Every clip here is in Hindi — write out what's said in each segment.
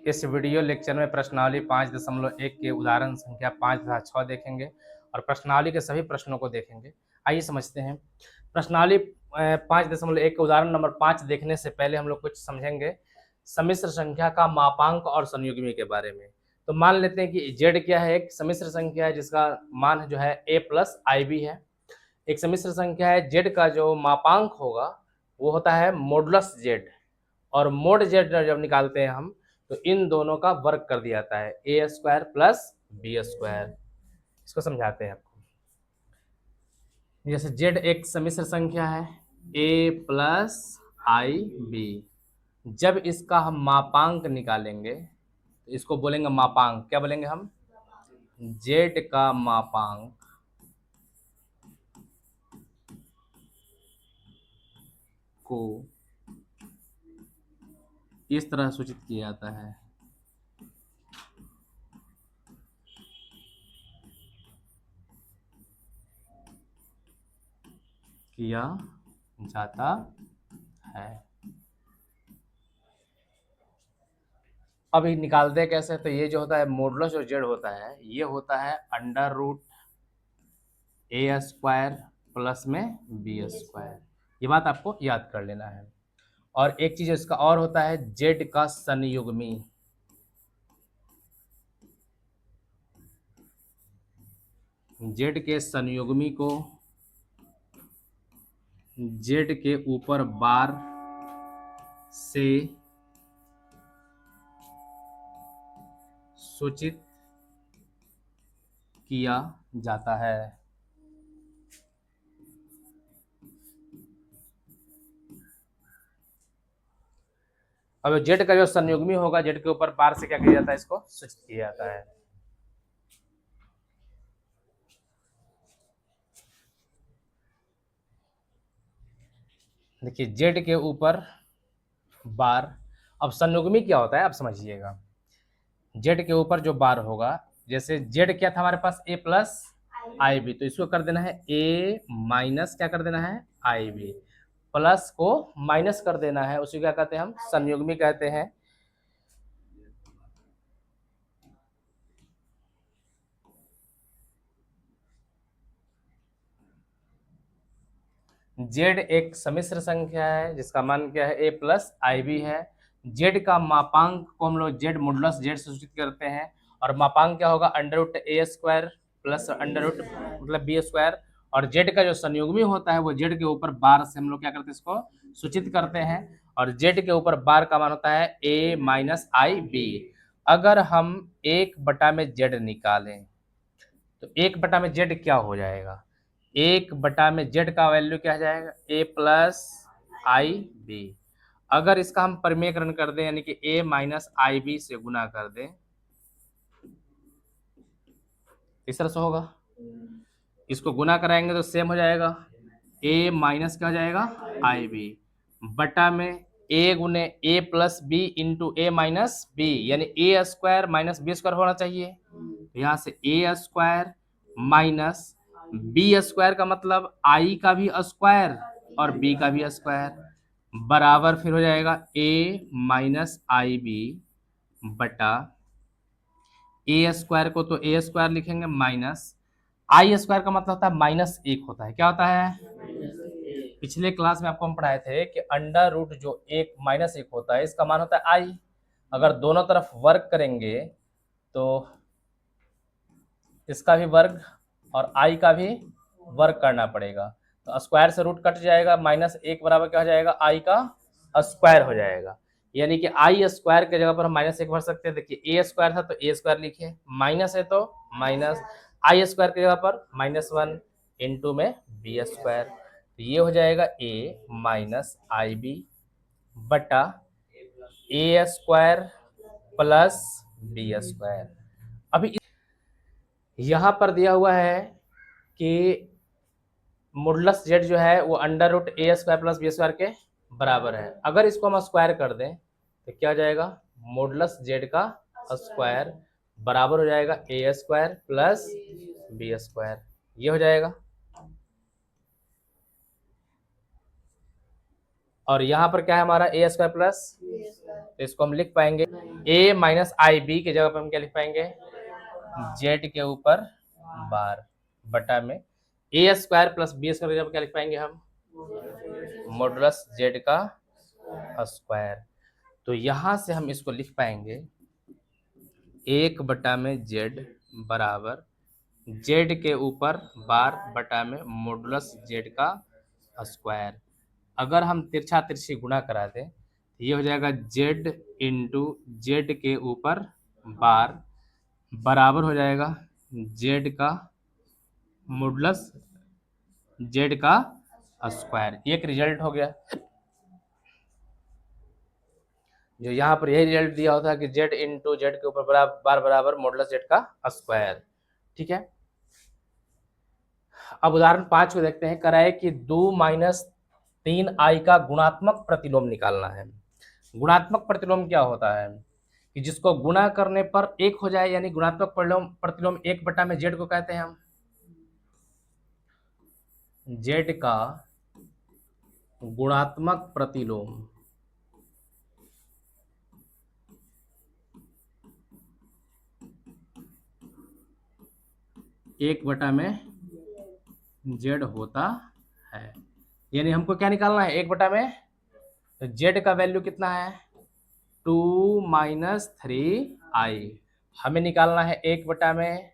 इस वीडियो लेक्चर में प्रश्नावली 5.1 के उदाहरण संख्या 5 तथा 6 देखेंगे और प्रश्नावली के सभी प्रश्नों को देखेंगे। आइए समझते हैं। प्रश्नावली 5.1 के उदाहरण नंबर 5 देखने से पहले हम लोग कुछ समझेंगे सम्मिश्र संख्या का मापांक और संयुग्मी के बारे में। तो मान लेते हैं कि z क्या है, एक सम्मिश्र संख्या है जिसका मान जो है a प्लस IB है। एक सम्मिश्र संख्या है, z का जो मापांक होगा वो होता है मॉडुलस z, और मोड z जब निकालते हैं हम तो इन दोनों का वर्ग कर दिया जाता है a square plus b square. इसको समझाते हैं आपको। जैसे z एक सम्मिश्र संख्या है a प्लस IB, जब इसका हम मापांक निकालेंगे तो इसको बोलेंगे मापांक। क्या बोलेंगे हम? z का मापांक को इस तरह सूचित किया जाता है, किया जाता है। अभी निकालते हैं कैसे? तो ये जो होता है मॉडुलस जो z होता है ये होता है under root a square plus में b स्क्वायर। ये बात आपको याद कर लेना है। और एक चीज इसका और होता है z का संयुग्मी। z के संयुग्मी को z के ऊपर बार से सूचित किया जाता है। अब z का जो संयुग्मी होगा z के ऊपर बार से क्या किया जाता है, इसको सूचित किया जाता है। देखिए z के ऊपर बार। अब संयुग्मी क्या होता है आप समझिएगा। z के ऊपर जो बार होगा, जैसे z क्या था हमारे पास a प्लस IB, तो इसको कर देना है a माइनस क्या कर देना है IB, प्लस को माइनस कर देना है, उसी क्या कहते हैं हम संयुग्मी कहते हैं। z एक सम्मिश्र संख्या है जिसका मान क्या है a प्लस IB है। z का मापांक को हम लोग z मॉडुलस z से सूचित करते हैं, और मापांक क्या होगा under root a square plus under root मतलब b स्क्वायर। और z का जो संयुग्मी होता है वो z के ऊपर बार से हम लोग क्या करते हैं, इसको सूचित करते हैं। और z के ऊपर बार का मान होता है a माइनस IB। अगर हम 1 में z निकालें तो 1 में z क्या हो जाएगा? 1 में z का वैल्यू क्या आ जाएगा? a plus IB। अगर इसका हम परिमेयकरण कर दें यानी कि a माइनस IB से गुना कर दें, इस तरह से होगा। इसको गुना कराएंगे तो सेम हो जाएगा, a माइनस क्या हो जाएगा IB बटा में a गुने a plus b into a minus b, यानी a square minus b square होना चाहिए। यहाँ से a square minus b square का मतलब i का भी स्क्वायर और b का भी स्क्वायर बराबर फिर हो जाएगा a माइनस IB बटा a स्क्वायर को तो a स्क्वायर लिखेंगे माइनस i स्क्वायर का मतलब होता है -1 होता है। क्या होता है? पिछले क्लास में आपको हम पढ़ाए थे कि अंडर रूट जो 1 - 1 होता है इसका मान होता है i। अगर दोनों तरफ वर्ग करेंगे तो इसका भी वर्ग और i का भी वर्ग करना पड़ेगा, तो स्क्वायर से रूट कट जाएगा, -1 बराबर क्या हो जाएगा i का स्क्वायर हो जाएगा। यानी कि i स्क्वायर के जगह पर हम -1 भर सकते हैं। देखिए a स्क्वायर था तो a स्क्वायर लिखे, माइनस है तो माइनस, i स्क्वायर की जगह पर -1 इंटू में b स्क्वायर, तो ये हो जाएगा a माइनस IB बटा a square plus b square. अभी यहाँ पर दिया हुआ है कि मॉडुलस z जो है वो under root a square plus b square के बराबर है। अगर इसको हम स्क्वायर कर दें तो क्या हो जाएगा? मॉडुलस z का स्क्वायर बराबर हो जाएगा a square plus b square, ये हो जाएगा। और यहाँ पर क्या है हमारा ए स्क्वायर प्लस, तो इसको हम लिख पाएंगे ए माइनस आई बी की जगह पर हम क्या लिख पाएंगे, जेड के ऊपर बार बटा में ए स्क्वायर प्लस बी स्क्वायर की जगह पर क्या लिख पाएंगे हम, मॉडुलस जेड का स्क्वायर। तो यहां से हम इसको लिख पाएंगे 1 में जेड बराबर जेड के ऊपर बार बटा में मॉडुलस जेड का स्क्वायर। अगर हम तिरछा तिरछी गुणा करा दें तो ये हो जाएगा जेड इंटू जेड के ऊपर बार बराबर हो जाएगा जेड का मॉडुलस जेड का स्क्वायर। एक रिजल्ट हो गया, जो यहाँ पर यही रिजल्ट दिया होता है कि जेड इंटू जेड के ऊपर बार बराबर मॉडुलस जेड का स्क्वायर। ठीक है, अब उदाहरण 5 को देखते हैं। कराए कि 2 माइनस 3i का गुणात्मक प्रतिलोम निकालना है। गुणात्मक प्रतिलोम क्या होता है कि जिसको गुणा करने पर 1 हो जाए, यानी गुणात्मक प्रतिलोम 1 बटा में जेड को कहते हैं हम, जेड का गुणात्मक प्रतिलोम 1 बटा में जेड होता है। यानी हमको क्या निकालना है 1 बटा में, तो जेड का वैल्यू कितना है 2 माइनस 3i हमें निकालना है 1 बटा में,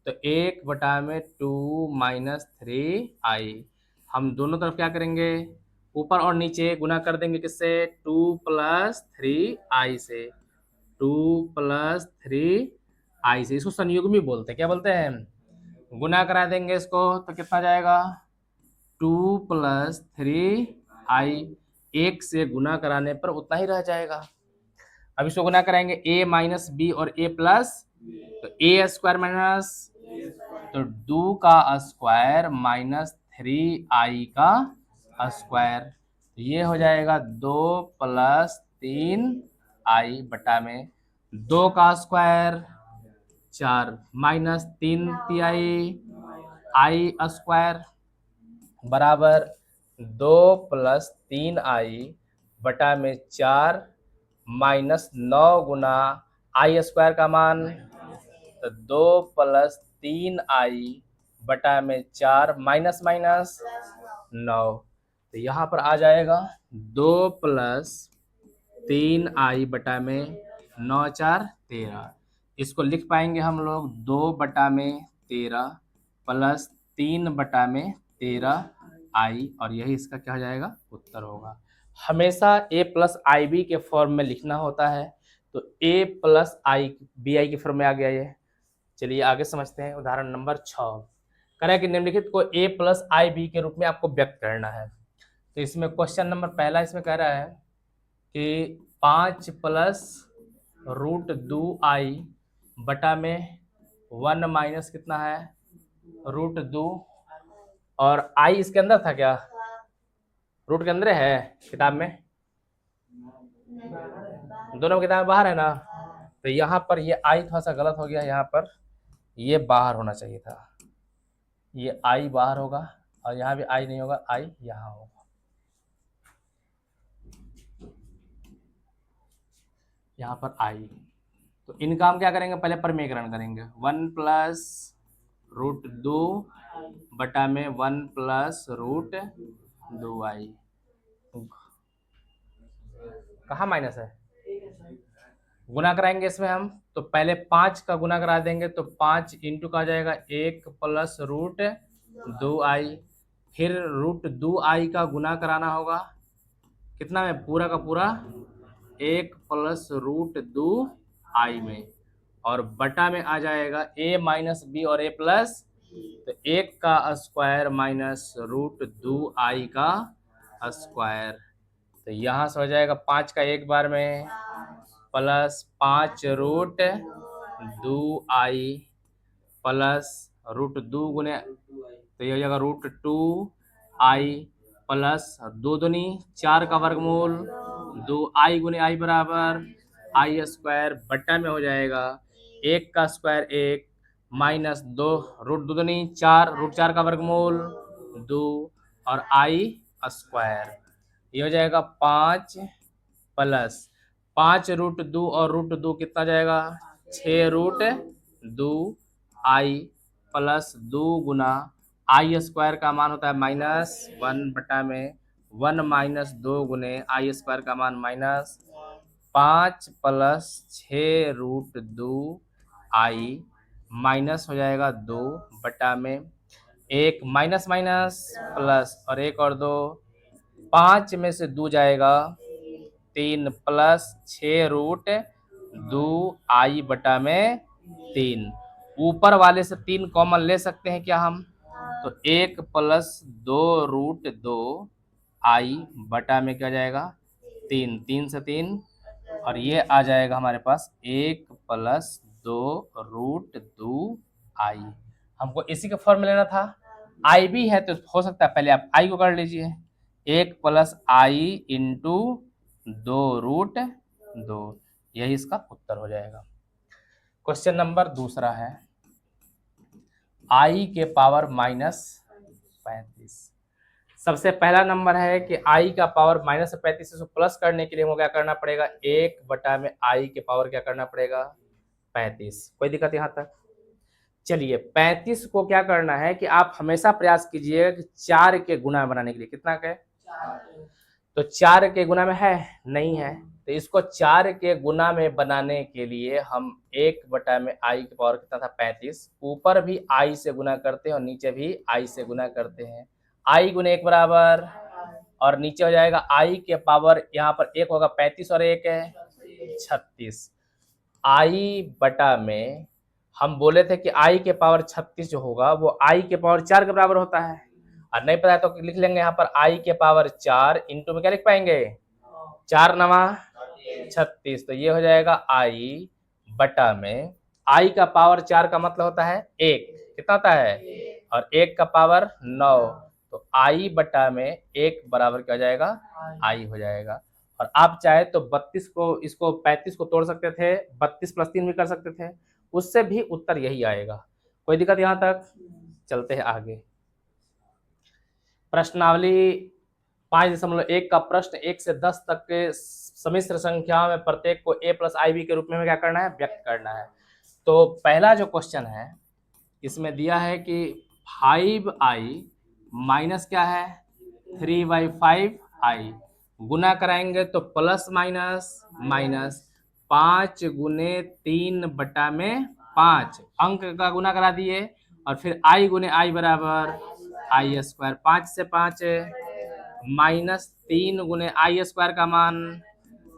तो 1 बटा में 2 माइनस 3i हम दोनों तरफ क्या करेंगे, ऊपर और नीचे गुना कर देंगे किससे, 2 प्लस 3i से, 2 प्लस 3i से। इसको संयुग्मी बोलते हैं, क्या बोलते हैं, गुना करा देंगे इसको तो कितना जाएगा 2 प्लस 3i, 1 से गुना कराने पर उतना ही रह जाएगा। अब इसको गुना कराएंगे a माइनस बी और a प्लस, तो a स्क्वायर माइनस, तो 2 का स्क्वायर माइनस 3i का स्क्वायर, ये हो जाएगा 2 प्लस 3i बटा में 2 का स्क्वायर 4 माइनस 3 i स्क्वायर बराबर 2 प्लस 3i बटा में 4 माइनस 9 गुना आई स्क्वायर का मान, तो 2 प्लस 3i बटा में 4 माइनस माइनस 9, तो यहाँ पर आ जाएगा 2 प्लस 3i बटा में 9 4 13। इसको लिख पाएंगे हम लोग 2 बटा में 13 प्लस 3 बटा में 13i, और यही इसका क्या हो जाएगा उत्तर होगा। हमेशा a प्लस आई बी के फॉर्म में लिखना होता है, तो a plus i b i के फॉर्म में आ गया ये। चलिए आगे समझते हैं। उदाहरण नंबर 6 करें कि निम्नलिखित को a प्लस आई बी के रूप में आपको व्यक्त करना है। तो इसमें क्वेश्चन नंबर पहला इसमें कह रहा है कि 5 प्लस रूट 2i बटा में 1 माइनस कितना है रूट 2, और i इसके अंदर था क्या, रूट के अंदर है किताब में, दोनों किताब में बाहर है ना, तो यहाँ पर ये i थोड़ा सा गलत हो गया, यहाँ पर ये बाहर होना चाहिए था, ये i बाहर होगा, और यहाँ भी i नहीं होगा, i यहाँ होगा। यहाँ पर i, तो इनका हम क्या करेंगे, पहले परमीकरण करेंगे। 1 प्लस रूट 2 बटा में 1 प्लस रूट 2i, कहाँ माइनस है, गुना कराएंगे इसमें हम, तो पहले 5 का गुना करा देंगे, तो 5 इंटू का जाएगा 1 प्लस रूट 2i, फिर रूट 2i का गुना कराना होगा कितना में, पूरा का पूरा 1 प्लस रूट 2i में, और बटा में आ जाएगा a माइनस बी और a प्लस, तो 1 का स्क्वायर माइनस रूट 2i का स्क्वायर, तो यहाँ से हो जाएगा 5 का एक बार में plus 5 root 2i plus root 2 गुने, तो ये हो जाएगा रूट 2i प्लस 2 दूनी 4 का वर्गमूल 2i गुने i बराबर i स्क्वायर, बट्टा में हो जाएगा 1 का स्क्वायर 1 माइनस 2 रूट 2 दूनी 4 रूट 4 का वर्गमूल 2 और i स्क्वायर। ये हो जाएगा 5 प्लस 5√2 और √2 कितना जाएगा 6√2 आई प्लस 2 गुना आई स्क्वायर का मान होता है -1/1 माइनस 2 गुने आई स्क्वायर का मान -5 प्लस 6√2 आई माइनस हो जाएगा 2/1 माइनस माइनस प्लस और 1 और 2 5 में से 2 जाएगा 3 प्लस 6√2 आई बटा में 3। ऊपर वाले से 3 कॉमन ले सकते हैं क्या हम? तो 1 प्लस 2√2 आई बटा में क्या जाएगा 3, 3 से 3 और ये आ जाएगा हमारे पास 1 प्लस 2√2 आई। हमको इसी का फॉर्मूला लेना था। आई भी है तो हो सकता है पहले आप आई को कर लीजिए, 1 प्लस आई इंटू 2√2, यही इसका उत्तर हो जाएगा। क्वेश्चन नंबर दूसरा है आई के पावर -35। सबसे पहला नंबर है कि आई का पावर -35 इसको प्लस करने के लिए हमको क्या करना पड़ेगा 1 बटा में आई के पावर क्या करना पड़ेगा 35। कोई दिक्कत यहाँ तक? चलिए 35 को क्या करना है कि आप हमेशा प्रयास कीजिएगा कि 4 के गुना बनाने के लिए। कितना के? तो 4 के गुना में है नहीं है, तो इसको 4 के गुना में बनाने के लिए हम 1 बटा में आई की पावर कितना था 35, ऊपर भी आई से गुना करते हैं और नीचे भी आई से गुना करते हैं। आई गुने 1 बराबर और नीचे हो जाएगा आई के पावर, यहाँ पर 1 होगा 35 और 1 है 36। आई बटा में हम बोले थे कि आई के पावर 36 जो होगा वो आई के पावर 4 के बराबर होता है, और नहीं पता है तो लिख लेंगे यहाँ पर आई के पावर 4 इंटू में क्या लिख पाएंगे 4 नवा 36। तो ये हो जाएगा आई बटा में आई का पावर 4 का मतलब होता है 1, कितना होता है और 1 का पावर 9, तो आई बटा में 1 बराबर क्या हो जाएगा आई हो जाएगा। और आप चाहे तो 32 को इसको 35 को तोड़ सकते थे, 32 + 3 भी कर सकते थे, उससे भी उत्तर यही आएगा। कोई दिक्कत यहाँ तक? चलते हैं आगे। प्रश्नावली 5.1 का प्रश्न 1 से 10 तक के सम्मिश्र संख्याओं में प्रत्येक को a + ib के रूप में क्या करना है व्यक्त करना है। तो पहला जो क्वेश्चन है इसमें दिया है कि 5i माइनस क्या है 3/5i, गुना कराएंगे तो प्लस माइनस माइनस 5 गुने 3 बटा में 5, अंक का गुना करा दिए और फिर i गुने i बराबर आई स्क्वायर, 5 से 5 -3 गुने आई स्क्वायर का मान,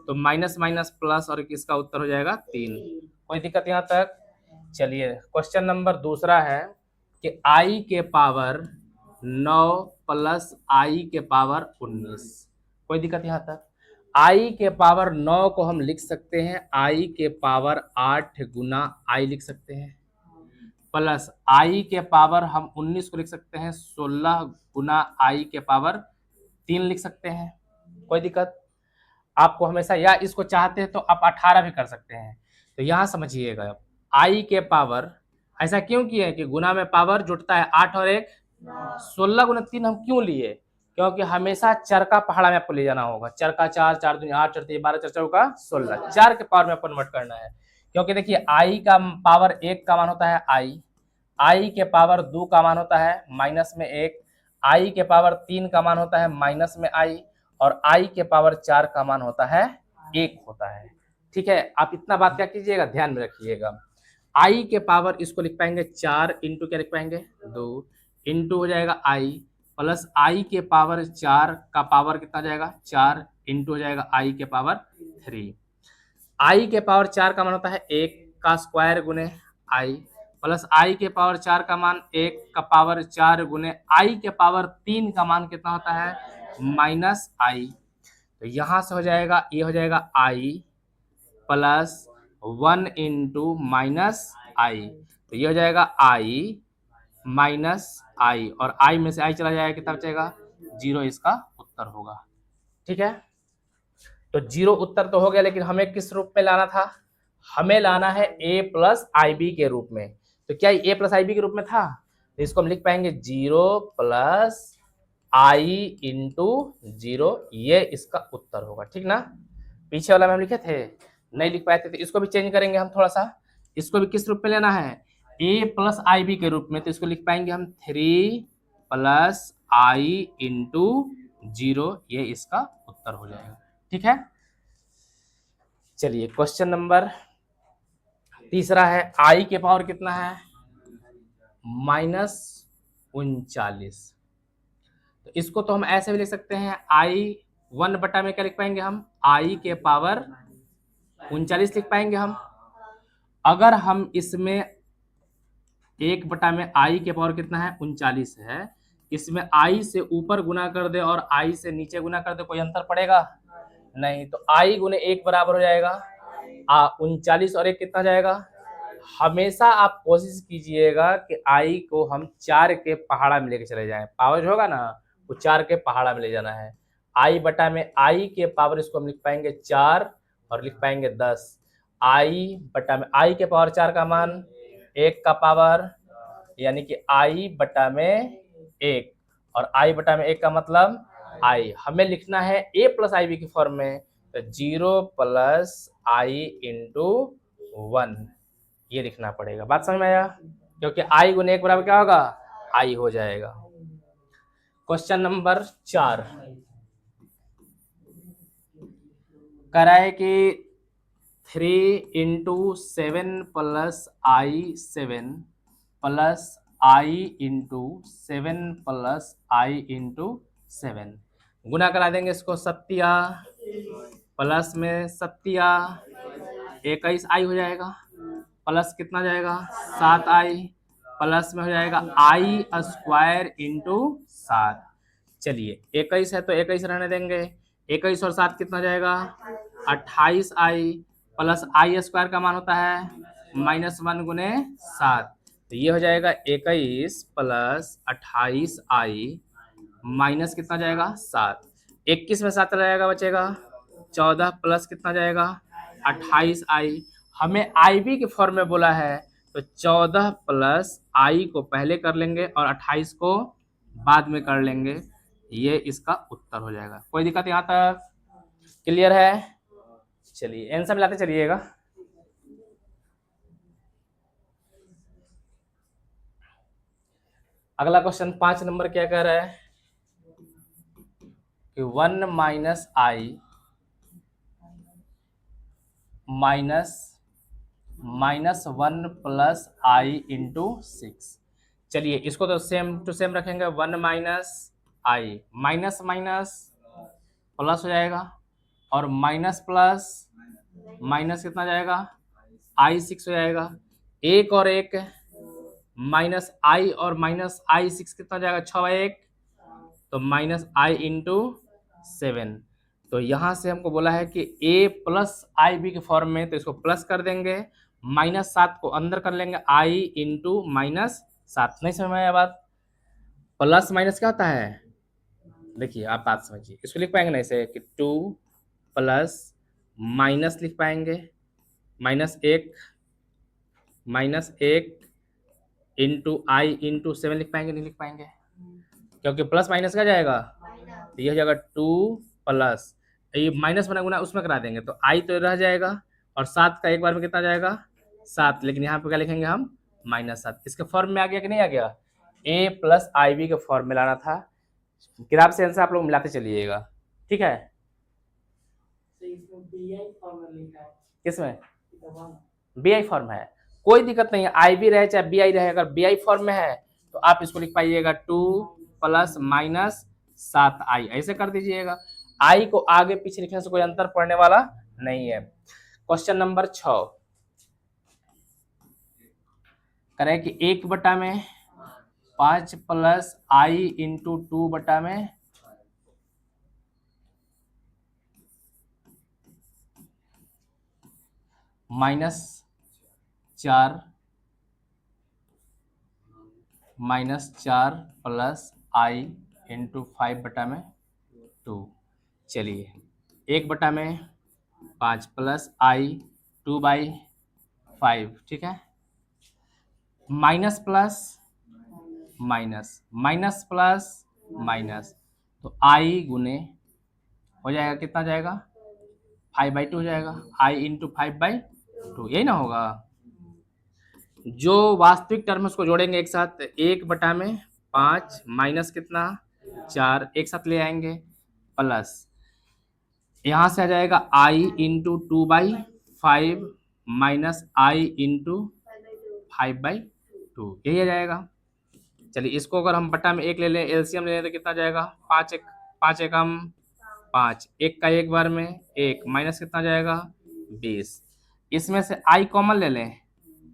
तो माइनस माइनस प्लस और इसका उत्तर हो जाएगा 3। कोई दिक्कत यहाँ तक? चलिए क्वेश्चन नंबर दूसरा है कि आई के पावर 9 प्लस आई के पावर 19। कोई दिक्कत यहाँ तक? आई के पावर 9 को हम लिख सकते हैं आई के पावर 8 गुना आई लिख सकते हैं, प्लस आई के पावर हम 19 को लिख सकते हैं 16 गुना आई के पावर 3 लिख सकते हैं। कोई दिक्कत? आपको हमेशा, या इसको चाहते हैं तो आप 18 भी कर सकते हैं। तो यहाँ समझिएगा आई के पावर ऐसा क्यों किए कि गुना में पावर जुटता है 8 और 1 16 गुना 3 हम क्यों लिए? क्योंकि हमेशा चर का पहाड़ा में आपको ले जाना होगा। चर का 4, 4 दूनी 8, 4 12, 4 4 का 16, 4 के पावर में कन्वर्ट करना है। क्योंकि देखिए आई का पावर 1 का मान होता है आई के पावर 2 का मान होता है माइनस में 1, आई के पावर 3 का मान होता है माइनस में आई, और आई के पावर 4 का मान होता है 1 होता है। ठीक है, आप इतना बात क्या कीजिएगा ध्यान में रखिएगा। आई के पावर इसको लिख पाएंगे 4 इंटू क्या लिख पाएंगे 2 इंटू हो जाएगा आई, प्लस आई के पावर 4 का पावर कितना जाएगा 4 इंटू हो जाएगा आई के पावर 3। आई के पावर 4 का मान होता है 1 का स्क्वायर गुने आई, प्लस आई के पावर 4 का मान 1 का पावर 4 गुने आई के पावर 3 का मान कितना होता है माइनस आई। तो यहाँ से हो जाएगा ये हो जाएगा आई प्लस 1 इंटू माइनस आई, तो ये हो जाएगा आई माइनस आई, और आई में से आई चला जाएगा कितना बचेगा 0, इसका उत्तर होगा। ठीक है, तो 0 उत्तर तो हो गया, लेकिन हमें किस रूप में लाना था? हमें लाना है a + ib के रूप में। तो क्या a + ib के रूप में था? तो इसको हम लिख पाएंगे 0 + आई इंटू 0, ये इसका उत्तर होगा। ठीक ना, पीछे वाला में हम लिखे थे, नहीं लिख पाए थे, तो इसको भी चेंज करेंगे हम थोड़ा सा। इसको भी किस रूप में लेना है, a प्लस आई बी के रूप में। तो इसको लिख पाएंगे हम 3 प्लस आई इंटू 0, ये इसका उत्तर हो जाएगा। ठीक है, चलिए क्वेश्चन नंबर तीसरा है, आई के पावर कितना है, -39। तो इसको तो हम ऐसे भी लिख सकते हैं, आई 1 बटा में क्या लिख पाएंगे हम, आई के पावर 39 लिख पाएंगे हम। अगर हम इसमें 1 बटा में आई के पावर कितना है, 39 है, इसमें आई से ऊपर गुना कर दे और आई से नीचे गुना कर दे, कोई अंतर पड़ेगा नहीं। तो आई गुने 1 बराबर हो जाएगा 39 और 1 कितना जाएगा। हमेशा आप कोशिश कीजिएगा कि आई को हम 4 के पहाड़ा में लेके चले जाएं, पावर जो होगा ना वो 4 के पहाड़ा में ले जाना है। आई बटा में आई के पावर, इसको हम लिख पाएंगे 4 और लिख पाएंगे 10। आई बटा में आई के पावर 4 का मान 1 का पावर, यानी कि आई बटा में 1, और आई बटा में 1 का मतलब आई। हमें लिखना है a प्लस आई बी की फॉर्म में, तो 0 प्लस आई इंटू 1, ये लिखना पड़ेगा। बात समझ में आया, क्योंकि आई गुने 1 बराबर क्या होगा, आई हो जाएगा। क्वेश्चन नंबर 4 कह रहा है कि 3 into 7 plus I 7 plus i into 7 plus i into 7, गुना करा देंगे इसको, सत्या प्लस में सत्या 21 आई हो जाएगा, प्लस कितना जाएगा 7 आई, प्लस में हो जाएगा आई स्क्वायर इंटू 7। चलिए 21 है तो 21 रहने देंगे, 21 और 7 कितना जाएगा 28 आई, प्लस आई स्क्वायर का मान होता है -1 गुने 7, तो ये हो जाएगा 21 प्लस 28 आई माइनस कितना जाएगा 7। 21 में 7 रहेगा, बचेगा 14 प्लस कितना जाएगा 28 आई। हमें आई बी के फॉर्म में बोला है, तो 14 प्लस आई को पहले कर लेंगे और 28 को बाद में कर लेंगे, ये इसका उत्तर हो जाएगा। कोई दिक्कत यहाँ तक क्लियर है। चलिए आंसर मिलाते चलिएगा। अगला क्वेश्चन 5 नंबर क्या कह रहा है कि 1 minus I -1 plus i into 6। चलिए इसको तो सेम टू सेम रखेंगे, 1 माइनस आई, माइनस माइनस प्लस हो जाएगा, और माइनस प्लस माइनस कितना जाएगा आई 6 हो जाएगा, 1 और 1 माइनस आई और माइनस आई 6 कितना जाएगा 6/1, तो माइनस आई इंटू 7। तो यहाँ से हमको बोला है कि a प्लस आई बी के फॉर्म में, तो इसको प्लस कर देंगे, -7 को अंदर कर लेंगे, आई इंटू -7। नहीं समझ में आया बात, प्लस माइनस क्या होता है, देखिए आप बात समझिए। इसको लिख पाएंगे ना ऐसे कि 2 प्लस माइनस लिख पाएंगे -1 इंटू आई इंटू 7 लिख पाएंगे, नहीं लिख पाएंगे, क्योंकि प्लस माइनस क्या जाएगा, तो ये हो जाएगा 2 प्लस, ये माइनस बना गुना उसमें करा देंगे, तो आई तो रह जाएगा, और 7 का एक बार में कितना जाएगा 7, लेकिन यहाँ पे क्या लिखेंगे हम -7। इसके फॉर्म में आ गया कि नहीं आ गया, a प्लस आई बी के फॉर्म में लाना था। किताब से आंसर आप लोग मिलाते चलिएगा, ठीक है। किसमें बी आई फॉर्म है, कोई दिक्कत नहीं है, आई बी रहे चाहे बी आई रहे, अगर बी आई फॉर्म में है तो आप इसको लिख पाइएगा 2 प्लस -7 आई, ऐसे कर दीजिएगा। आई को आगे पीछे लिखने से कोई अंतर पड़ने वाला नहीं है। क्वेश्चन नंबर 6 करें कि 1 बटा में 5 प्लस आई इंटू 2 बटा में -4 प्लस आई इंटू 5 बटा में 2। चलिए 1 बटा में 5 प्लस आई 2/5, ठीक है, minus plus minus minus plus minus, तो आई गुने हो जाएगा, कितना जाएगा 5/2 हो जाएगा, आई इंटू 5/2, यही ना होगा। जो वास्तविक टर्म उसको जोड़ेंगे एक साथ, 1/5 माइनस कितना 4, एक साथ ले आएंगे, प्लस यहाँ से आ जाएगा आई इंटू 2/5 माइनस आई इंटू 5/2, यही आ जाएगा। चलिए इसको अगर हम बटा में एक ले लें, एलसीएम ले लें तो कितना जाएगा, 5 एकम 5, एक का एक बार में एक, माइनस कितना जाएगा 20। इसमें से आई कॉमन ले लें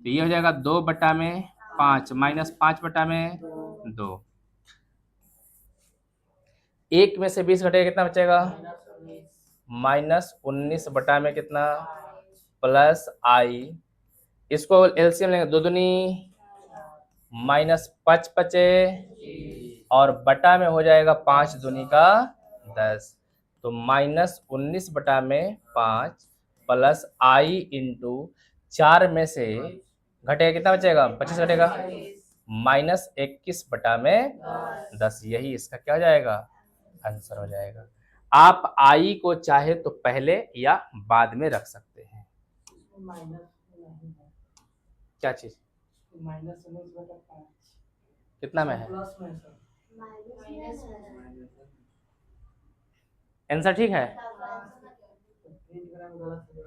तो ये हो जाएगा 2/5 माइनस 5/2। एक में से 20 घटेगा, कितना बचेगा -19 में कितना प्लस आई, इसको एलसीएम लेंगे, 2 दूनी -5 बचे और बटा में हो जाएगा 5 दूनी का 10, तो -19/5 प्लस आई इंटू 4 में से घटेगा, कितना बचेगा 25 घटेगा, -21/10, यही इसका क्या हो जाएगा आंसर हो जाएगा। आप आई को चाहे तो पहले या बाद में रख सकते हैं। क्या चीज कितना में है आंसर ठीक है,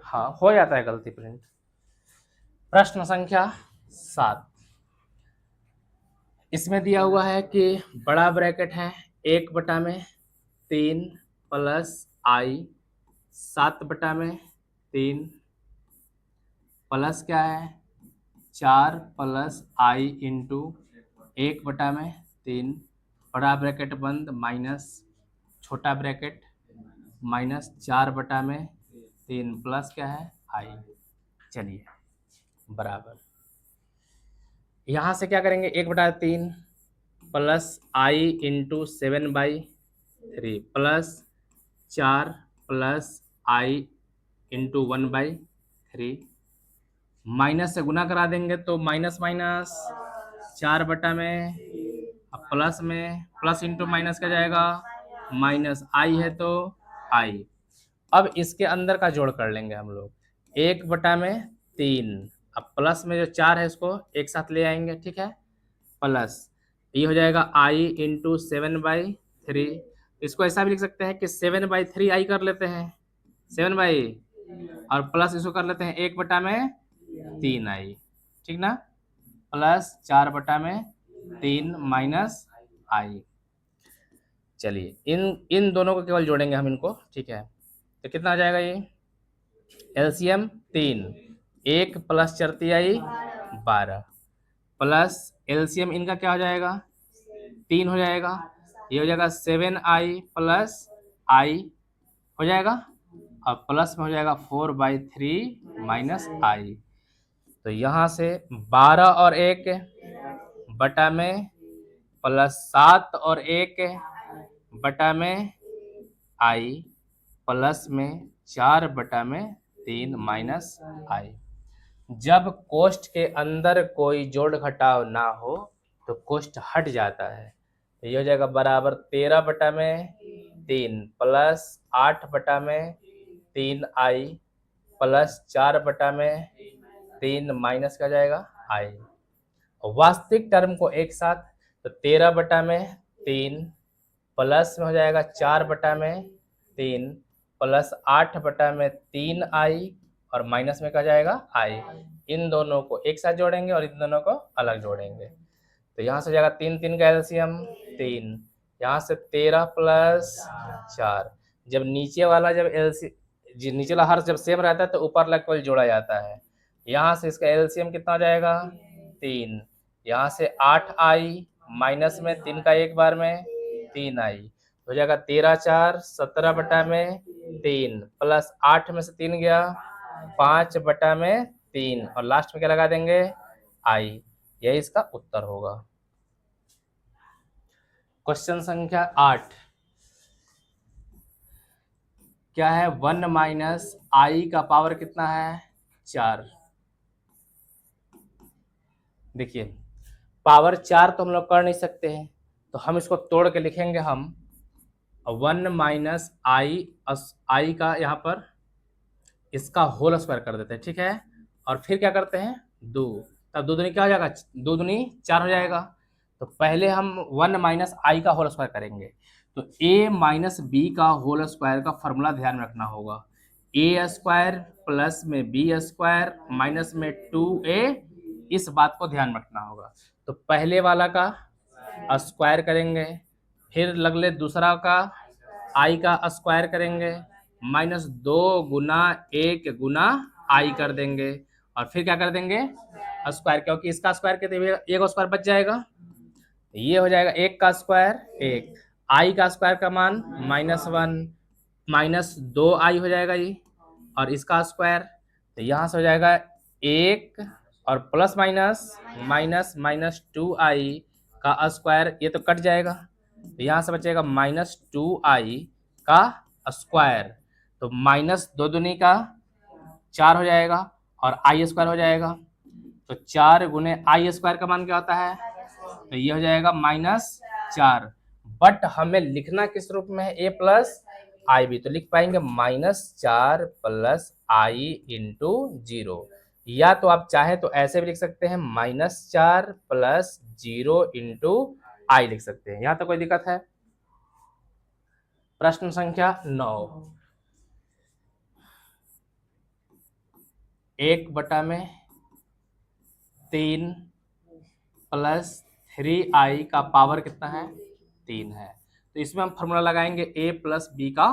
हाँ हो जाता है गलती प्रिंट। प्रश्न संख्या 7, इसमें दिया हुआ है कि बड़ा ब्रैकेट है 1/3 प्लस आई 7/3 प्लस क्या है 4 प्लस आई इंटू 1/3, बड़ा ब्रैकेट बंद माइनस छोटा ब्रैकेट माइनस 4/3 प्लस क्या है आई। चलिए बराबर, यहाँ से क्या करेंगे 1/3 plus i into 7/3 plus 4 plus i into 1/3, minus से गुना करा देंगे तो माइनस माइनस 4 में, अब प्लस में प्लस इंटू माइनस का जाएगा माइनस, आई है तो आई। अब इसके अंदर का जोड़ कर लेंगे हम लोग, 1/3, अब प्लस में जो 4 है इसको एक साथ ले आएंगे, ठीक है, प्लस ये हो जाएगा आई इंटू 7/3, इसको ऐसा भी लिख सकते हैं कि 7/3 आई कर लेते हैं 7 और प्लस इसको कर लेते हैं 1/3 आई, ठीक ना, प्लस 4/3 माइनस आई। चलिए इन दोनों को केवल जोड़ेंगे हम इनको, ठीक है, तो कितना आ जाएगा ये एलसीएम 3, 1 प्लस 4 आई 12 प्लस एलसीएम इनका क्या हो जाएगा 3 हो जाएगा, ये हो जाएगा 7i प्लस आई हो जाएगा और प्लस में हो जाएगा 4/3 माइनस आई। तो यहाँ से 12 और 1 बटा में प्लस 7 और 1 बटा में आई प्लस में 4/3 माइनस आई। जब कोष्ठ के अंदर कोई जोड़ घटाव ना हो तो कोष्ठ हट जाता है, तो ये हो जाएगा बराबर 13/3 प्लस 8/3 आई प्लस 4/3 माइनस का जाएगा आई। वास्तविक टर्म को एक साथ, तो 13/3 प्लस में हो जाएगा 4/3 प्लस 8/3 आई और माइनस में क्या जाएगा आई। इन दोनों को एक साथ जोड़ेंगे और इन दोनों को अलग जोड़ेंगे, तो यहाँ से जाएगा 3 3 का एलसीएम 3, यहाँ से 13 प्लस 4, जब नीचे वाला जब नीचे वाला हर जब सेम रहता है तो ऊपर वाला कोई जोड़ा जाता है। यहाँ से इसका एलसीएम कितना जाएगा 3, यहाँ से 8 आई माइनस में 3 का एक बार में 3 आई हो जाएगा 13 4 17/3 प्लस 8 में से 3 गया 5/3 और लास्ट में क्या लगा देंगे आई, यही इसका उत्तर होगा। क्वेश्चन संख्या 8 क्या है 1 माइनस आई का पावर कितना है 4। देखिए पावर 4 तो हम लोग कर नहीं सकते हैं, तो हम इसको तोड़ के लिखेंगे हम 1 माइनस आई का यहाँ पर इसका होल स्क्वायर कर देते हैं, ठीक है। और फिर क्या करते हैं, 2, तब 2 दूनी क्या हो जाएगा, 2 दूनी 4 हो जाएगा। तो पहले हम 1 माइनस आई का होल स्क्वायर करेंगे। तो a माइनस बी का होल स्क्वायर का फॉर्मूला ध्यान में रखना होगा, ए स्क्वायर प्लस में बी स्क्वायर माइनस में 2a, इस बात को ध्यान में रखना होगा। तो पहले वाला का स्क्वायर करेंगे, फिर लगले दूसरा का आई का स्क्वायर करेंगे, माइनस 2 गुना 1 गुना आई कर देंगे, और फिर क्या कर देंगे स्क्वायर, क्योंकि इसका स्क्वायर कितने एक स्क्वायर बच जाएगा, ये हो जाएगा 1 का स्क्वायर 1, आई का स्क्वायर का मान -1 माइनस 2 आई हो जाएगा ये, और इसका स्क्वायर, तो यहाँ से हो जाएगा 1 और plus minus minus minus 2i का स्क्वायर, ये तो कट जाएगा, तो यहाँ से बचेगा -2i का स्क्वायर। तो माइनस 2 दूनी का 4 हो जाएगा और आई स्क्वायर हो जाएगा। तो 4 गुने आई स्क्वायर का मान क्या होता है, तो ये हो जाएगा -4। बट हमें लिखना किस रूप में है, a प्लस आई बी, तो लिख पाएंगे -4 प्लस आई इंटू 0, या तो आप चाहे तो ऐसे भी लिख सकते हैं -4 प्लस 0 इंटू आई लिख सकते हैं। यहां तक कोई दिक्कत है? प्रश्न संख्या 9, 1/3 प्लस 3i का पावर कितना है, 3 है। तो इसमें हम फॉर्मूला लगाएंगे a प्लस बी का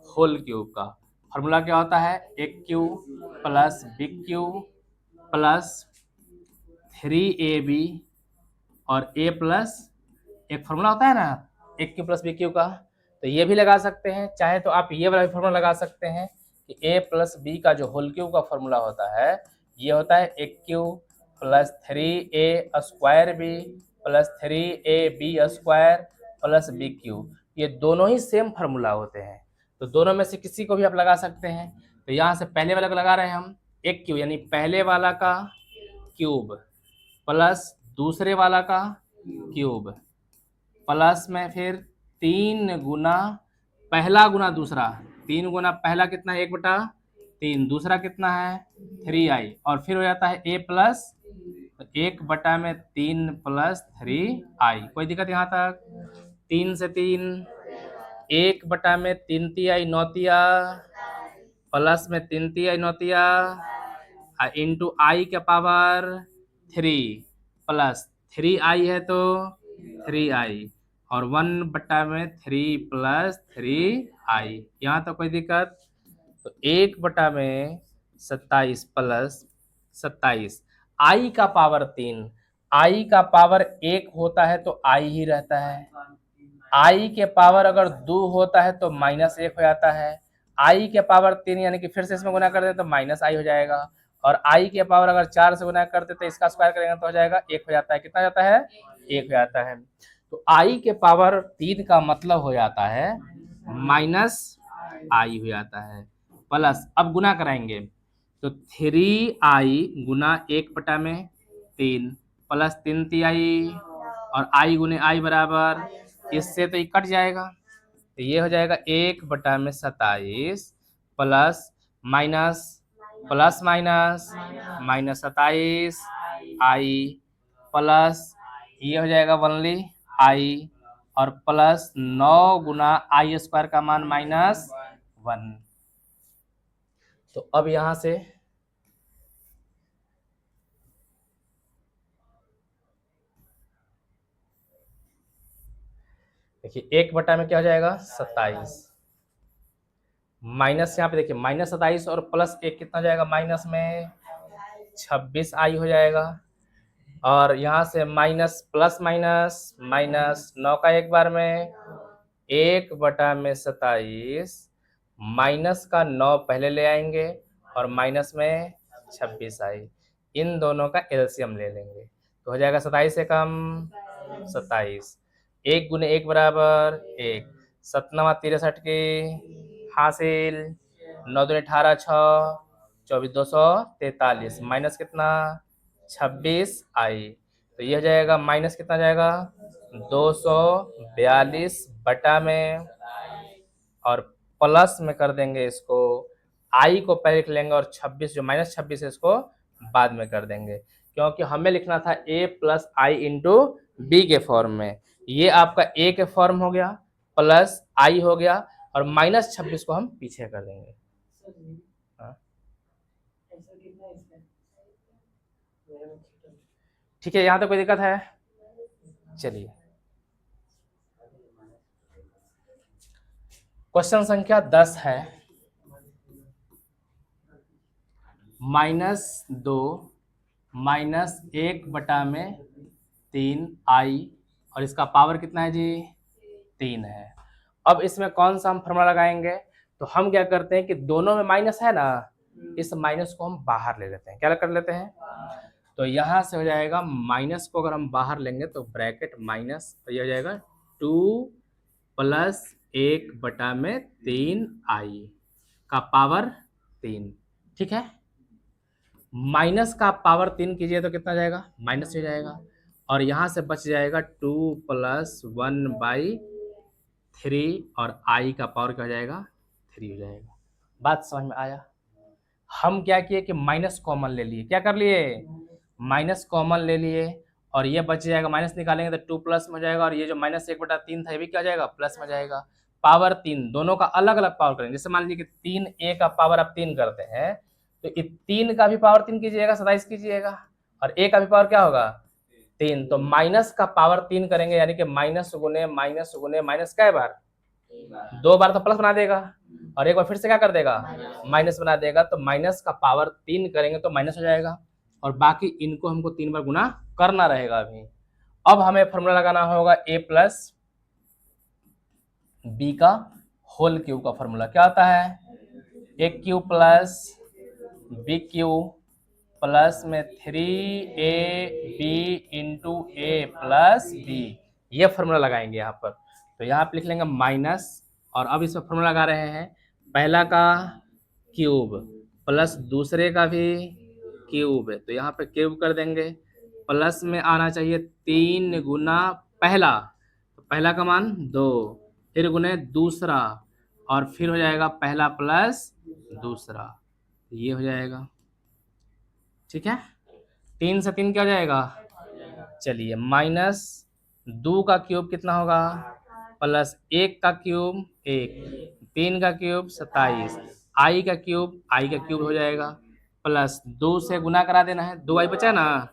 होल क्यूब का। फॉर्मूला क्या होता है, a cube plus b cube plus 3ab और a प्लस, एक फॉर्मूला होता है ना a cube plus b cube का, तो ये भी लगा सकते हैं। चाहे तो आप ये वाला भी फॉर्मूला लगा सकते हैं कि a प्लस बी का जो होल क्यूब का फॉर्मूला होता है, ये होता है a cube plus 3a square b plus 3ab square plus b cube. ये दोनों ही सेम फार्मूला होते हैं, तो दोनों में से किसी को भी आप लगा सकते हैं। तो यहाँ से पहले वाला को लगा रहे हैं हम, एक क्यूब यानी पहले वाला का क्यूब प्लस दूसरे वाला का क्यूब प्लस में फिर 3 गुना पहला गुना दूसरा, 3 गुना पहला कितना है 1/3, दूसरा कितना है 3i, और फिर हो जाता है a प्लस 1/3 प्लस 3i। कोई दिक्कत यहाँ तक? 3 से 3, 1/3 तिहाई 9 तिया प्लस में 3 तिहाई 9 तिया इंटू आई के पावर 3 प्लस 3i है तो 3i और 1/3 प्लस 3i। यहाँ तो कोई दिक्कत? तो 1/27 प्लस 27, आई का पावर 3, आई का पावर 1 होता है तो आई ही रहता है, आई के पावर अगर 2 होता है तो -1 हो जाता है, आई के पावर 3 यानी कि फिर से इसमें गुना कर दें तो -i हो जाएगा, और आई के पावर अगर 4 से गुना करते तो इसका स्क्वायर करेंगे तो हो जाएगा 1 हो जाता है। कितना जाता है? 1 हो जाता है। तो आई के पावर 3 का मतलब हो जाता है -i हो जाता है, प्लस अब गुना कराएंगे तो 3i गुना 1/3 प्लस 3 तिहाई और i गुने i बराबर, इससे तो ये कट जाएगा, तो ये हो जाएगा 1/27 प्लस माइनस प्लस माइनस -27 आई प्लस ये हो जाएगा ओनली आई और प्लस 9 गुना आई स्क्वायर का मान -1। तो अब यहां से देखिए 1 में क्या हो जाएगा 27, माइनस यहाँ पे देखिए -27 और प्लस 1 कितना हो जाएगा, माइनस में 26i हो जाएगा, और यहाँ से माइनस प्लस माइनस -9 का एक बार में 1/27 माइनस का 9 पहले ले आएंगे और माइनस में 26i, इन दोनों का एलसीएम ले लेंगे तो हो जाएगा 27 से कम 27, 1 गुने 1 बराबर 1, 7×9 = 63 की हासिल, 9×2 = 18, 24 243 माइनस कितना 26i, तो ये हो जाएगा माइनस कितना जाएगा 242 बटा में और प्लस में कर देंगे इसको, आई को पहले लिख लेंगे और 26 जो -26 है इसको बाद में कर देंगे, क्योंकि हमें लिखना था a plus i into b के फॉर्म में। ये आपका a के फॉर्म हो गया प्लस आई हो गया और -26 को हम पीछे कर देंगे। हाँ। ठीक है, यहाँ तक कोई दिक्कत है? चलिए क्वेश्चन संख्या 10 है, -2 -1/3 आई और इसका पावर कितना है जी 3 है। अब इसमें कौन सा हम फॉर्मूला लगाएंगे? तो हम क्या करते हैं कि दोनों में माइनस है ना, इस माइनस को हम बाहर ले लेते हैं। क्या कर लेते हैं? तो यहाँ से हो जाएगा माइनस को अगर हम बाहर लेंगे तो ब्रैकेट माइनस ये हो जाएगा 2 प्लस 1/3 आई का पावर 3। ठीक है, माइनस का पावर 3 कीजिए तो कितना जाएगा? माइनस हो जाएगा और यहाँ से बच जाएगा 2 प्लस 1/3 और आई का पावर क्या हो जाएगा? 3 हो जाएगा। बात समझ में आया? हम क्या किए कि माइनस कॉमन ले लिए। क्या कर लिए? माइनस कॉमन ले लिए और ये बच जाएगा, माइनस निकालेंगे तो 2 प्लस में हो जाएगा और ये जो -1/3 था ये भी क्या हो जाएगा? प्लस में जाएगा। पावर 3 दोनों का अलग अलग पावर करेंगे। जैसे मान लीजिए कि 3a का पावर आप 3 करते हैं तो 3 का भी पावर 3 कीजिएगा, 27 कीजिएगा और a का भी पावर क्या होगा? 3। तो माइनस का पावर 3 करेंगे यानी कि माइनस गुने माइनस कै बार? 2 बार तो प्लस बना देगा और एक बार फिर से क्या कर देगा? माइनस बना देगा। तो माइनस का पावर 3 करेंगे तो माइनस हो जाएगा और बाकी इनको हमको 3 बार गुना करना रहेगा। अभी अब हमें फॉर्मूला लगाना होगा a प्लस बी का होल क्यूब का फॉर्मूला। क्या होता है? a cube plus b cube plus में 3ab इंटू ए प्लस बी, ये फॉर्मूला लगाएंगे यहाँ पर। तो यहाँ पे लिख लेंगे माइनस और अब इसमें फॉर्मूला लगा रहे हैं, पहला का क्यूब प्लस दूसरे का भी क्यूब है तो यहाँ पे क्यूब कर देंगे। प्लस में आना चाहिए 3 गुना पहला, तो पहला का मान 2, फिर गुने दूसरा और फिर हो जाएगा पहला प्लस दूसरा, ये हो जाएगा। ठीक है, 3 से 3 क्या हो जाएगा? चलिए -2 का क्यूब कितना होगा? प्लस 1 का क्यूब 1, 3 का क्यूब 27, आई का क्यूब हो जाएगा प्लस 2 से गुना करा देना है। 2i बचा ना,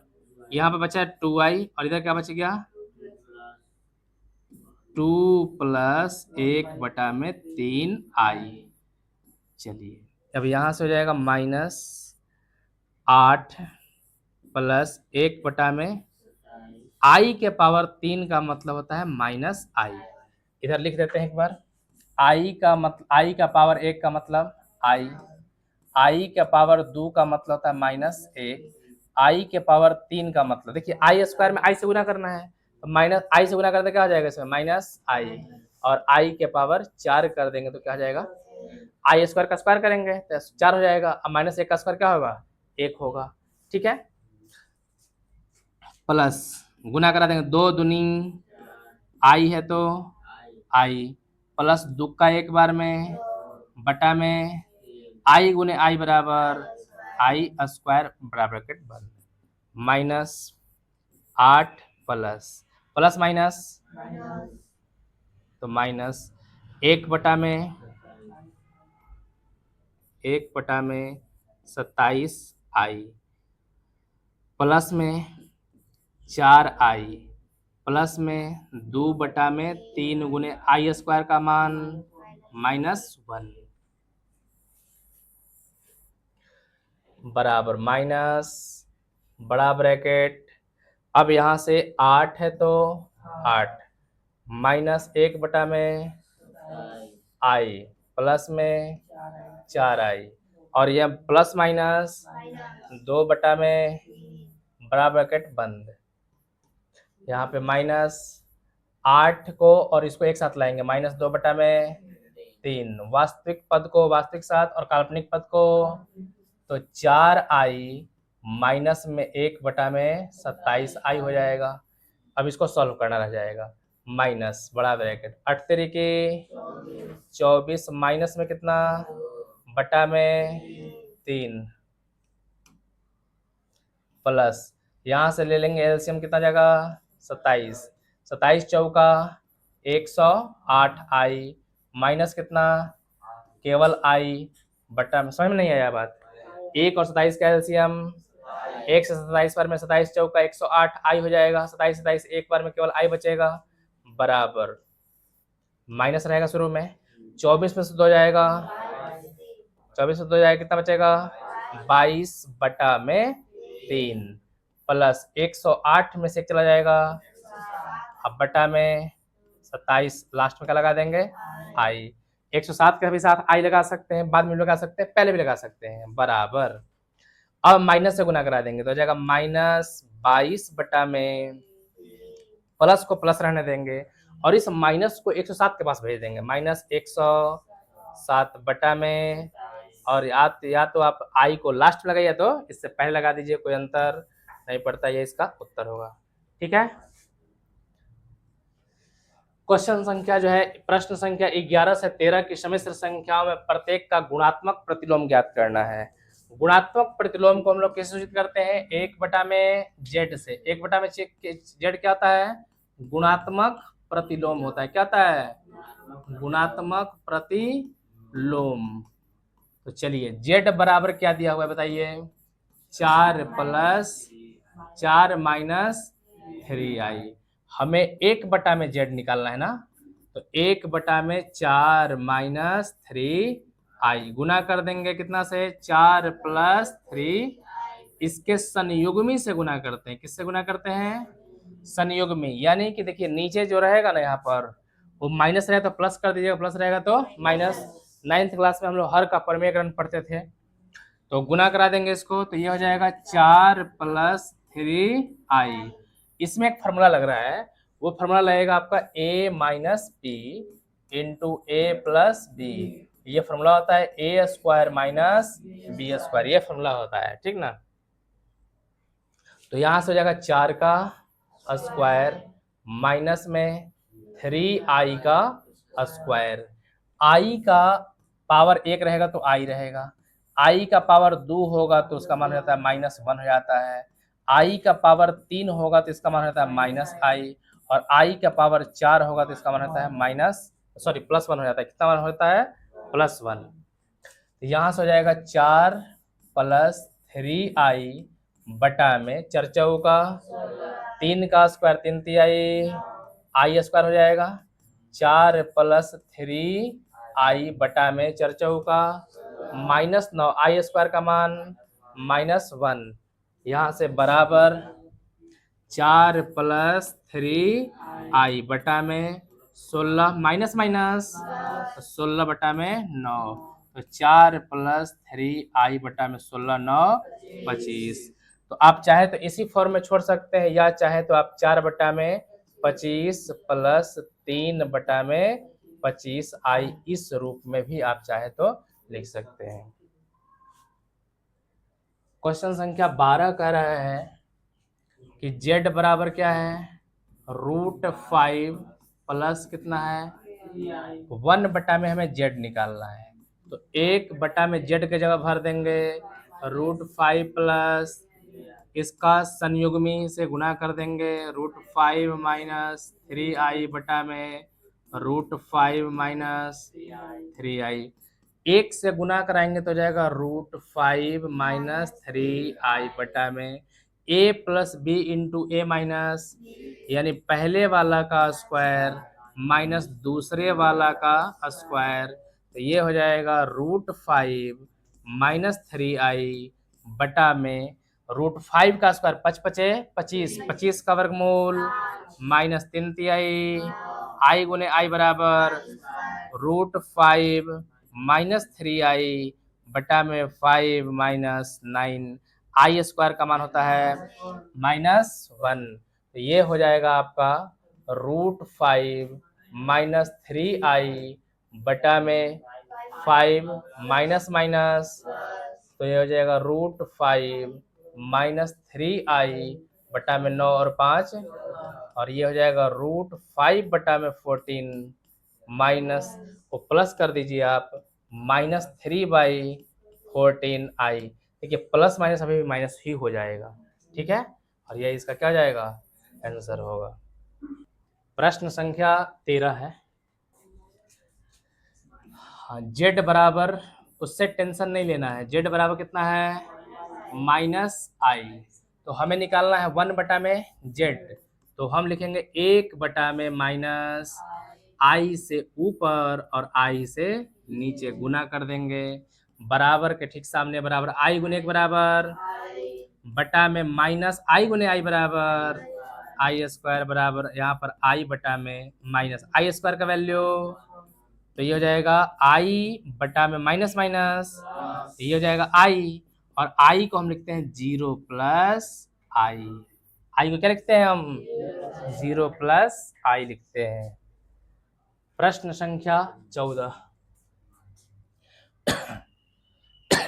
यहाँ पे बचा 2i और इधर क्या बच गया? 2 प्लस 1/3 आई। चलिए अब यहाँ से हो जाएगा -8 प्लस 1/, आई के पावर 3 का मतलब होता है -i। इधर लिख देते हैं एक बार, आई का पावर 1 का मतलब आई का पावर 2 का मतलब होता है -1, आई के पावर 3 का मतलब, देखिए आई स्क्वायर में आई से गुना करना है तो माइनस आई से गुना करते क्या हो जाएगा इसमें? -i और आई के पावर 4 कर देंगे तो क्या हो जाएगा? आई स्क्वायर का स्क्वायर करेंगे तो 4 हो जाएगा। अब -1 का स्क्वायर क्या होगा? 1 होगा। ठीक है, प्लस गुना करा देंगे, 2 दूनी आई है तो आई प्लस 2 का एक बार में बटा में आई गुने आई बराबर आई स्क्वायर बराबर ब्रैकेट बंद, -8 प्लस माइनस तो माइनस 1/27 आई प्लस में 4i प्लस में 2/3 गुने आई स्क्वायर का मान -1 बराबर माइनस बड़ा ब्रैकेट। अब यहाँ से 8 है तो 8 -1/, आई प्लस में 4i और यह प्लस माइनस 2/, बड़ा ब्रैकेट बंद। यहाँ पे -8 को और इसको एक साथ लाएंगे, -2/3, वास्तविक पद को वास्तविक साथ और काल्पनिक पद को, तो 4i माइनस में 1/27 आई हो जाएगा। अब इसको सॉल्व करना रह जाएगा, माइनस बड़ा ब्रैकेट 8 तरीके 24 माइनस में कितना बटा में 3 प्लस यहाँ से ले लेंगे एलसीएम कितना जाएगा 27 27 चौका 108 आई माइनस कितना केवल आई बटा में। समझ में नहीं आया बात। 1 और 27 का एलसीएम 1 से 27 बार में 27 चौका 108 आई हो जाएगा। 27 27 एक बार में केवल आई बचेगा बराबर माइनस रहेगा शुरू में 24 में से 2 जाएगा 24 में 2 जाएगा कितना बचेगा 22 बटा में 3 प्लस 108 में से चला जाएगा अब बटा में 27 लास्ट में क्या लगा देंगे आई 107 के भी साथ आई लगा सकते हैं बाद में लगा सकते हैं पहले भी लगा सकते हैं बराबर। अब माइनस से गुना करा देंगे तो हो जाएगा -22 बटा में प्लस को प्लस रहने देंगे और इस माइनस को 107 के पास भेज देंगे -107 बटा में और या तो आप आई को लास्ट में लगाइए तो इससे पहले लगा दीजिए कोई अंतर नहीं पड़ता ये इसका उत्तर होगा। ठीक है। क्वेश्चन संख्या जो है प्रश्न संख्या 11 से 13 की सम्मिश्र संख्याओं में प्रत्येक का गुणात्मक प्रतिलोम ज्ञात करना है। गुणात्मक प्रतिलोम को हम लोग कैसे सूचित करते हैं 1 बटा में जेड से 1 बटा में जेड क्या होता है गुणात्मक प्रतिलोम होता है। क्या होता है गुणात्मक प्रतिलोम। तो चलिए जेड बराबर क्या दिया हुआ है बताइए 4 प्लस 4 माइनस 3i हमें 1 बटा में जेड निकालना है ना तो 1 बटा में 4 माइनस 3i गुना कर देंगे कितना से 4 प्लस 3 इसके संयुग्मी से गुना करते हैं। किससे गुना करते हैं संयुग्मी यानी कि देखिए नीचे जो रहेगा ना यहाँ पर वो माइनस रहेगा तो प्लस कर दीजिएगा प्लस रहेगा तो माइनस। 9th क्लास में हम लोग हर का परमेयकरण पढ़ते थे तो गुना करा देंगे इसको तो ये हो जाएगा 4 प्लस 3i इसमें एक फार्मूला लग रहा है वो फार्मूला लगेगा आपका a minus P into A plus B ये फार्मूला होता है A square minus B square ये फार्मूला होता है ठीक ना। तो यहां से हो जाएगा 4 का स्क्वायर माइनस में 3i का स्क्वायर i का पावर 1 रहेगा तो i रहेगा i का पावर 2 होगा तो उसका मान हो जाता है -1 हो जाता है i का पावर 3 होगा तो इसका मान होता है -i और i का पावर 4 होगा तो इसका मान होता है +1 हो जाता है। कितना मान होता है +1। तो यहाँ से हो जाएगा 4 प्लस 3i बटा में 4 चौका 3 का स्क्वायर 3 तिहाई i स्क्वायर हो जाएगा 4 प्लस 3i बटा में 4 चौका -9 i स्क्वायर का मान -1 यहाँ से बराबर 4 प्लस 3i बटा में 16 माइनस 16 बटा में 9 तो 4 प्लस 3i बटा में 16 9 25। तो आप चाहे तो इसी फॉर्म में छोड़ सकते हैं या चाहे तो आप 4 बटा में 25 प्लस 3 बटा में 25i इस रूप में भी आप चाहे तो लिख सकते हैं। क्वेश्चन संख्या 12 कह रहा है कि z बराबर क्या है √5 प्लस कितना है 1 बटा में हमें z निकालना है तो 1 बटा में z के जगह भर देंगे √5 प्लस इसका संयुग्मी से गुना कर देंगे √5 माइनस 3i बटा में √5 माइनस 3i 1 से गुना कराएंगे तो जाएगा √5 माइनस 3i बटा में a plus B into A minus यानी पहले वाला का स्क्वायर माइनस दूसरे वाला का स्क्वायर तो ये हो जाएगा √5 माइनस 3i बटा में √5 का स्क्वायर 5 पचे 25 25 का वर्गमूल माइनस 3 तिहाई i गुने i बराबर √5 माइनस 3i बटा में 5 माइनस 9 i स्क्वायर का मान होता है -1 तो ये हो जाएगा आपका √5 माइनस 3i बटा में 5 माइनस तो ये हो जाएगा √5 माइनस 3i बटा में 9 और 5 और ये हो जाएगा √5/14 माइनस, वो प्लस कर दीजिए आप, -3/14i। देखिए प्लस माइनस अभी भी माइनस ही हो जाएगा, ठीक है। और ये इसका क्या जाएगा, आंसर होगा। प्रश्न संख्या 13 है। हाँ, जेड बराबर, उससे टेंशन नहीं लेना है, जेड बराबर कितना है, -i। तो हमें निकालना है 1/में जेड, तो हम लिखेंगे 1/में माइनस i से ऊपर और i से नीचे गुना कर देंगे, बराबर के ठीक सामने बराबर i गुने 1 बराबर, बटा में माइनस i गुने i बराबर i स्क्वायर बराबर यहाँ पर i बटा में माइनस i स्क्वायर का वैल्यू, तो ये हो जाएगा i बटा में माइनस माइनस, तो ये हो जाएगा i, और i को हम लिखते हैं 0 प्लस i। i को क्या लिखते हैं हम, 0 प्लस i लिखते हैं। प्रश्न संख्या 14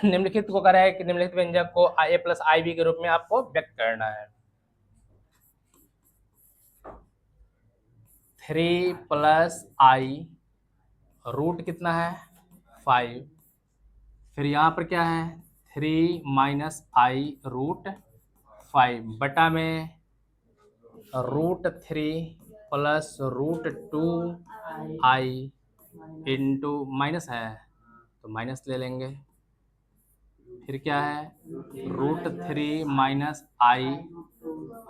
निम्नलिखित को करा है कि निम्नलिखित व्यंजक को a प्लस आई बी के रूप में आपको व्यक्त करना है। 3 प्लस आई, रूट कितना है 5, फिर यहाँ पर क्या है 3 माइनस आई √5 बटा में √3 प्लस √2i इंटू माइनस है तो माइनस ले लेंगे, फिर क्या है √3 माइनस आई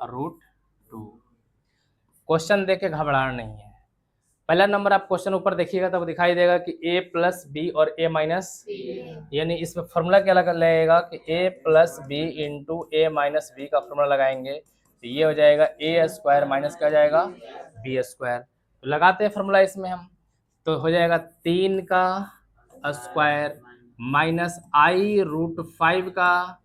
√2। क्वेश्चन देख के घबराना नहीं है। पहला नंबर आप क्वेश्चन ऊपर देखिएगा तब दिखाई देगा कि a प्लस बी और a माइनस, यानी इसमें फॉर्मूला क्या लगेगा कि a plus B into A minus B का फॉर्मूला लगाएंगे, तो ये हो जाएगा a स्क्वायर माइनस क्या हो जाएगा b स्क्वायर। तो लगाते हैं फॉर्मूला इसमें हम, तो हो जाएगा 3 का स्क्वायर माइनस i√5 का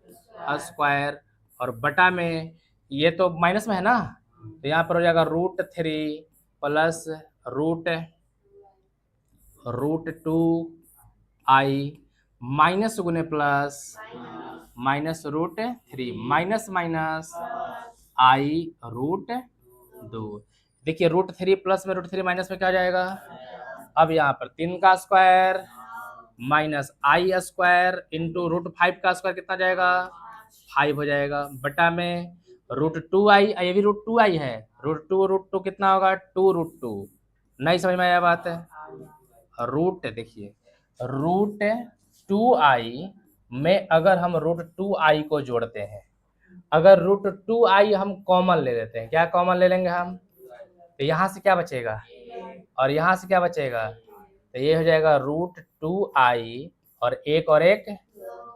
स्क्वायर, और बटा में ये तो माइनस में है ना, तो यहाँ पर हो जाएगा √3 प्लस √2i माइनस गुने plus minus √3 minus minus i√2। देखिए √3 प्लस में √3 माइनस में क्या जाएगा, अब यहाँ पर 3 का स्क्वायर माइनस आई स्क्वायर इंटू √5 का स्क्वायर कितना जाएगा 5 हो जाएगा, बटा में √2i, ये भी √2i है, √2 कितना होगा 2√2। नहीं समझ में आया बात है, रूट देखिए √2i में अगर हम √2i को जोड़ते हैं, अगर √2i हम कॉमन ले लेते हैं, क्या कॉमन ले लेंगे हम, तो यहाँ से क्या बचेगा और यहाँ से क्या बचेगा, तो ये हो जाएगा √2i और एक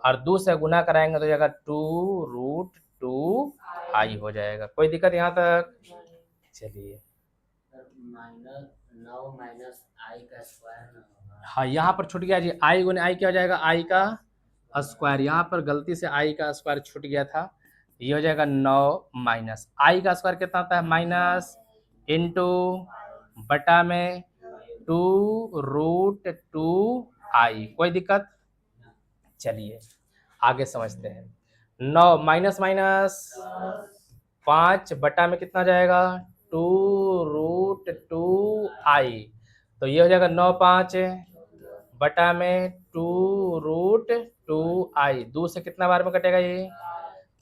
और 2 से गुना कराएंगे तो जाएगा 2√2i हो जाएगा। कोई दिक्कत यहाँ तक, चलिए हाँ यहाँ पर छूट गया जी, i गुने i क्या हो जाएगा i का स्क्वायर, यहाँ पर गलती से i का स्क्वायर छूट गया था, ये हो जाएगा 9 माइनस i का स्क्वायर कितना होता है माइनस इंटू बटा में 2√2i। कोई दिक्कत, चलिए आगे समझते हैं। 9 माइनस माइनस 5 बटा में कितना जाएगा 2√2i, तो ये हो जाएगा 9 5 बटा में 2√2i, 2 से कितना बार में कटेगा ये,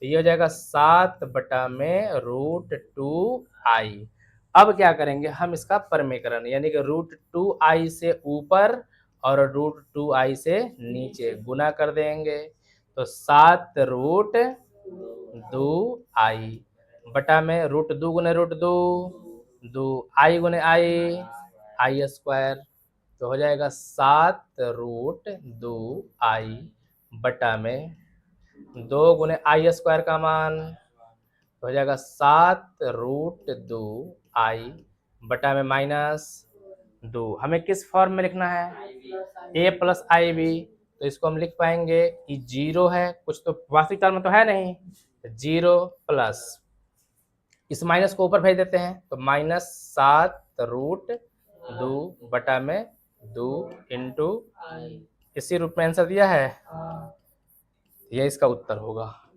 तो ये हो जाएगा 7 बटा में √2i। अब क्या करेंगे हम इसका परमीकरण, यानी कि √2i से ऊपर और √2i से नीचे गुना कर देंगे, तो 7√2i बटा में √2 गुने √2 2i गुने i स्क्वायर, तो हो जाएगा 7√2i बटा में 2 गुने i स्क्वायर का मान, तो हो जाएगा 7√2i बटा में -2। हमें किस फॉर्म में लिखना है a प्लस आई बी, तो इसको हम लिख पाएंगे कि 0 है, कुछ तो वास्तविक काल में तो है नहीं, 0 प्लस इस माइनस को ऊपर भेज देते हैं तो -7√2 बटा में 2 इंटू, इसी रूप में आंसर दिया है, यह इसका उत्तर होगा।